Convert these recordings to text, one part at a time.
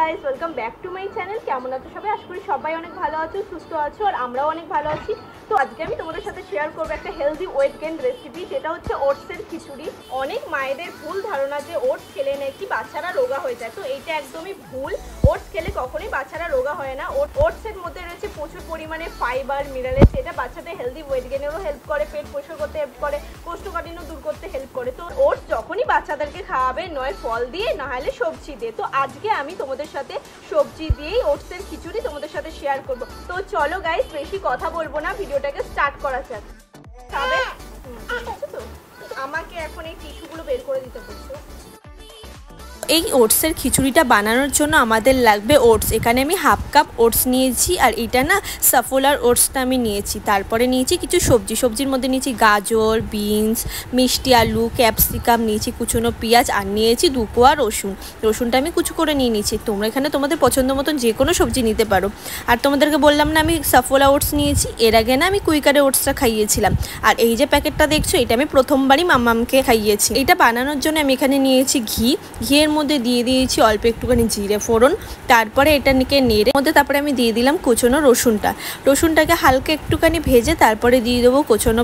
Guys, welcome back to my channel. কেমন আছো সবাই? আশা করি সবাই অনেক ভালো আছো, সুস্থ আছো, আর আমরাও অনেক ভালো আছি। তো আজকে আমি তোমাদের সাথে শেয়ার করবো একটা হেলদি ওয়েট গেইন রেসিপি, যেটা হচ্ছে ওটসের খিচুড়ি। অনেক মায়েদের ভুল ধারণা যে ওটস খেলে নাকি বাচ্চারা রোগা হয়ে যায়, তো এইটা একদমই ভুল। ওটস খেলে কখনোই বাচ্চারা রোগা হয় না। ওটসের মধ্যে রয়েছে প্রচুর পরিমাণে ফাইবার, মিনারেলস, যেটা বাচ্চাদের হেলদি ওয়েট গেইনেরও হেল্প করে, পেট পরিষ্কার করতে হেল্প করে, কোষ্ঠকাঠিন্য দূর করতে হেল্প করে। তো ওটস যখনই বাচ্চাদেরকে খাওয়াবে, নয় ফল দিয়ে না হলে সবজি দিয়ে। তো আজকে আমি তোমাদের সাথে সবজি দিয়েই ওটসের খিচুড়ি তোমাদের সাথে শেয়ার করব। তো চলো গাইস, বেশি কথা বলবো না, ভিডিওটাকে স্টার্ট করা যাক। খাবে তো আমাকে এখন এই টিস্যুগুলো বের করে দিতে বলছো। এই ওটসের খিচুড়িটা বানানোর জন্য আমাদের লাগবে ওটস। এখানে আমি হাফ কাপ ওটস নিয়েছি, আর এটা না সাফোলার ওটসটা আমি নিয়েছি। তারপরে নিয়েছি কিছু সবজির মধ্যে নিয়েছি গাজর, বিনস, মিষ্টি আলু, ক্যাপসিকাম, নিয়েছি কুচনো পেঁয়াজ, আর নিয়েছি 2 কোয়া রসুনটা আমি কুচু করে নিয়ে নিয়েছি। তোমরা এখানে তোমাদের পছন্দ মতন যে কোনো সবজি নিতে পারো। আর তোমাদেরকে বললাম না আমি সাফোলা ওটস নিয়েছি, এর আগে না আমি কুইকারে ওটসটা খাইয়েছিলাম। আর এই যে প্যাকেটটা দেখছো, এটা আমি প্রথমবারই মাম্মামকে খাইয়েছি। এটা বানানোর জন্য আমি এখানে নিয়েছি ঘিয়ের মধ্যে দিয়ে দিয়েছি অল্প একটুখানি জিরে ফোড়ন। তারপরে এটাকে নেড়ে মধ্যে তারপরে আমি দিয়ে দিলাম কুচনো রসুনটাকে হালকা একটুখানি ভেজে তারপরে দিয়ে দেবো কুচনো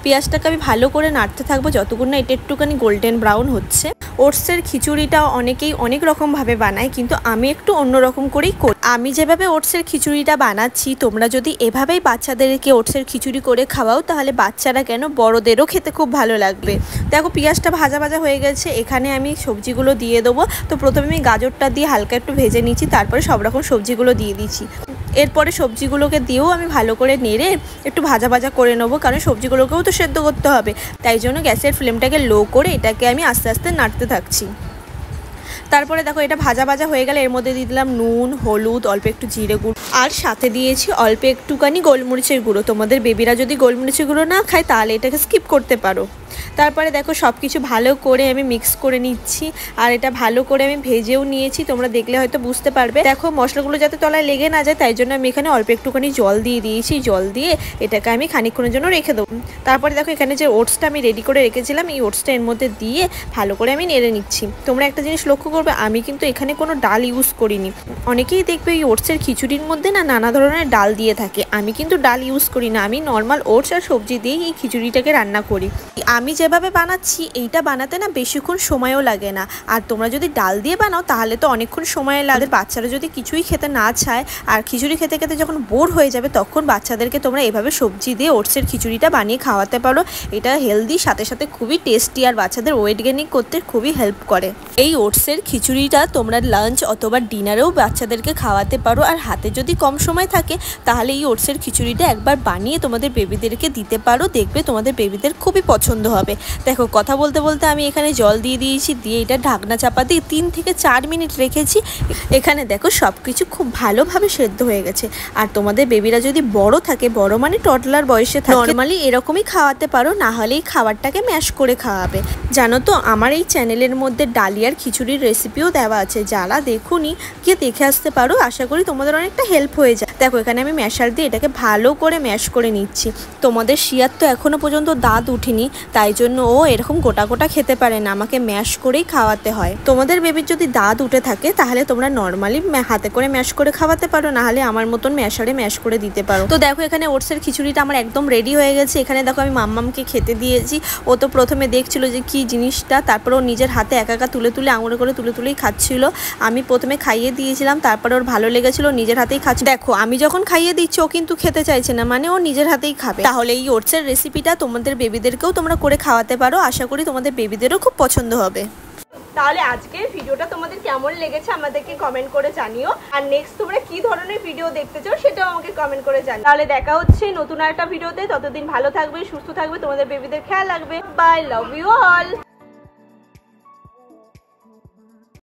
পেঁয়াজটাকে আমি ভালো করে নাড়তে থাকবো যতক্ষণ না এটা একটুখানি গোল্ডেন ব্রাউন হচ্ছে। ওটসের খিচুড়িটা অনেকেই অনেক রকমভাবে বানায়, কিন্তু আমি একটু অন্যরকম করেই করি। আমি যেভাবে ওটসের খিচুড়িটা বানাচ্ছি, তোমরা যদি এভাবেই বাচ্চাদেরকে ওটসের খিচুড়ি করে খাওয়াও, তাহলে বাচ্চারা কেন বড়দেরও খেতে খুব ভালো লাগবে। দেখো পেঁয়াজটা ভাজা হয়ে গেছে, এখানে আমি সবজিগুলো দিয়ে দেবো। তো প্রথমে আমি গাজরটা দিয়ে হালকা একটু ভেজে নিচ্ছি, তারপরে সব রকম সবজিগুলো দিয়ে দিচ্ছি। এরপরে সবজিগুলোকে দিয়েও আমি ভালো করে নেড়ে একটু ভাজা করে নেবো, কারণ সবজিগুলোকেও তো সেদ্ধ করতে হবে। তাই জন্য গ্যাসের ফ্লেমটাকে লো করে এটাকে আমি আস্তে আস্তে নাড়তে থাকছি। তারপরে দেখো এটা ভাজা হয়ে গেলে এর মধ্যে দিয়ে দিলাম নুন, হলুদ, অল্প একটু জিরে গুঁড়ো, আর সাথে দিয়েছি অল্প একটুখানি গোলমরিচের গুঁড়ো। তোমাদের বেবিরা যদি গোলমরিচের গুঁড়ো না খায় তাহলে এটাকে স্কিপ করতে পারো। তারপরে দেখো সব কিছু ভালো করে আমি মিক্স করে নিচ্ছি, আর এটা ভালো করে আমি ভেজেও নিয়েছি। তোমরা দেখলে হয়তো বুঝতে পারবে। দেখো মশলাগুলো যাতে তলায় লেগে না যায়, তাই জন্য আমি এখানে অল্প একটুখানি জল দিয়ে দিয়েছি। জল দিয়ে এটাকে আমি খানিকক্ষণের জন্য রেখে দেবো। তারপরে দেখো এখানে যে ওটসটা আমি রেডি করে রেখেছিলাম, এই ওটসটা এর মধ্যে দিয়ে ভালো করে আমি নেড়ে নিচ্ছি। তোমরা একটা জিনিস লক্ষ্য করবে, আমি কিন্তু এখানে কোনো ডাল ইউজ করিনি। অনেকেই দেখবে এই ওটসের খিচুড়ির মধ্যে না নানা ধরনের ডাল দিয়ে থাকে, আমি কিন্তু ডাল ইউজ করি না। আমি নর্মাল ওটস আর সবজি দিয়েই এই খিচুড়িটাকে রান্না করি। আমি যেভাবে বানাচ্ছি এইটা বানাতে না বেশিক্ষণ সময়ও লাগে না। আর তোমরা যদি ডাল দিয়ে বানাও তাহলে তো অনেকক্ষণ সময় লাগে। বাচ্চারা যদি কিছুই খেতে না চায় আর খিচুড়ি খেতে খেতে যখন বোর হয়ে যাবে, তখন বাচ্চাদেরকে তোমরা এভাবে সবজি দিয়ে ওটসের খিচুড়িটা বানিয়ে খাওয়াতে পারো। এটা হেলদি, সাথে সাথে খুবই টেস্টি, আর বাচ্চাদের ওয়েট গেইনিং করতে খুবই হেল্প করে। এই ওটসের খিচুড়িটা তোমরা লাঞ্চ অথবা ডিনারেও বাচ্চাদেরকে খাওয়াতে পারো। আর হাতে যদি কম সময় থাকে তাহলে এই ওটসের খিচুড়িটা একবার বানিয়ে তোমাদের বেবিদেরকে দিতে পারো, দেখবে তোমাদের বেবিদের খুবই পছন্দ হবে। দেখো কথা বলতে আমি এখানে জল দিয়ে দিয়েছি, দিয়ে এটা ঢাকনা চাপা দিয়ে 3 থেকে 4 মিনিট রেখেছি। এখানে দেখো সব কিছু খুব ভালোভাবে সেদ্ধ হয়ে গেছে। আর তোমাদের বেবিরা যদি বড় থাকে, বড় মানে টডলার বয়সে থাকে, নর্মালি এরকমই খাওয়াতে পারো, না হলে এই খাবারটাকে ম্যাশ করে খাওয়াবে। জানো তো আমার এই চ্যানেলের মধ্যে ডালিয়ার খিচুড়ির রেসিপিও দেওয়া আছে, যারা দেখুনি গিয়ে দেখে আসতে পারো। আশা করি তোমাদের অনেকটা হেল্প হয়ে যায়। দেখো এখানে আমি ম্যাশার দিয়ে এটাকে ভালো করে ম্যাশ করে নিচ্ছি। তোমাদের শিয়ার তো এখনো পর্যন্ত দাঁত উঠেনি, তাই জন্য ও এরকম গোটা খেতে পারে না, আমাকে ম্যাশ করেই খাওয়াতে হয়। তোমাদের বেবির যদি দাঁত উঠে থাকে তাহলে তোমরা নর্মালি হাতে করে ম্যাশ করে খাওয়াতে পারো, না হলে আমার মতন ম্যাশারে ম্যাশ করে দিতে পারো। তো দেখো এখানে ওটসের খিচুড়িটা আমার একদম রেডি হয়ে গেছে। এখানে দেখো আমি মাম্মামকে খেতে দিয়েছি। ও তো প্রথমে দেখছিল যে কি জিনিসটা, তারপর ও নিজের হাতে একা তুলে আঙুলে করে তুলেই খাচ্ছিল। আমি প্রথমে খাইয়ে দিয়েছিলাম, তারপর ওর ভালো লেগেছিল, নিজের হাতেই খাচ্ছে। দেখো আমি যখন খাইয়ে দিচ্ছি ও কিন্তু খেতে চাইছে না, মানে ও নিজের হাতেই খাবে। তাহলে এই ওটসের রেসিপিটা তোমাদের বেবিদেরকেও তোমরা করে খাওয়াতে পারো। আশা করি তোমাদের বেবিদেরও খুব পছন্দ হবে। তাহলে আজকের ভিডিওটা তোমাদের কেমন লেগেছে আমাদেরকে কমেন্ট করে জানিও, আর নেক্সট তোমরা কি ধরনের ভিডিও দেখতে চাও সেটাও আমাকে কমেন্ট করে জানিও। তাহলে দেখা হচ্ছে নতুন একটা ভিডিওতে। ততদিন ভালো থাকবে, সুস্থ থাকবে, তোমাদের বেবিদের খেয়াল রাখবে। Bye, love you all.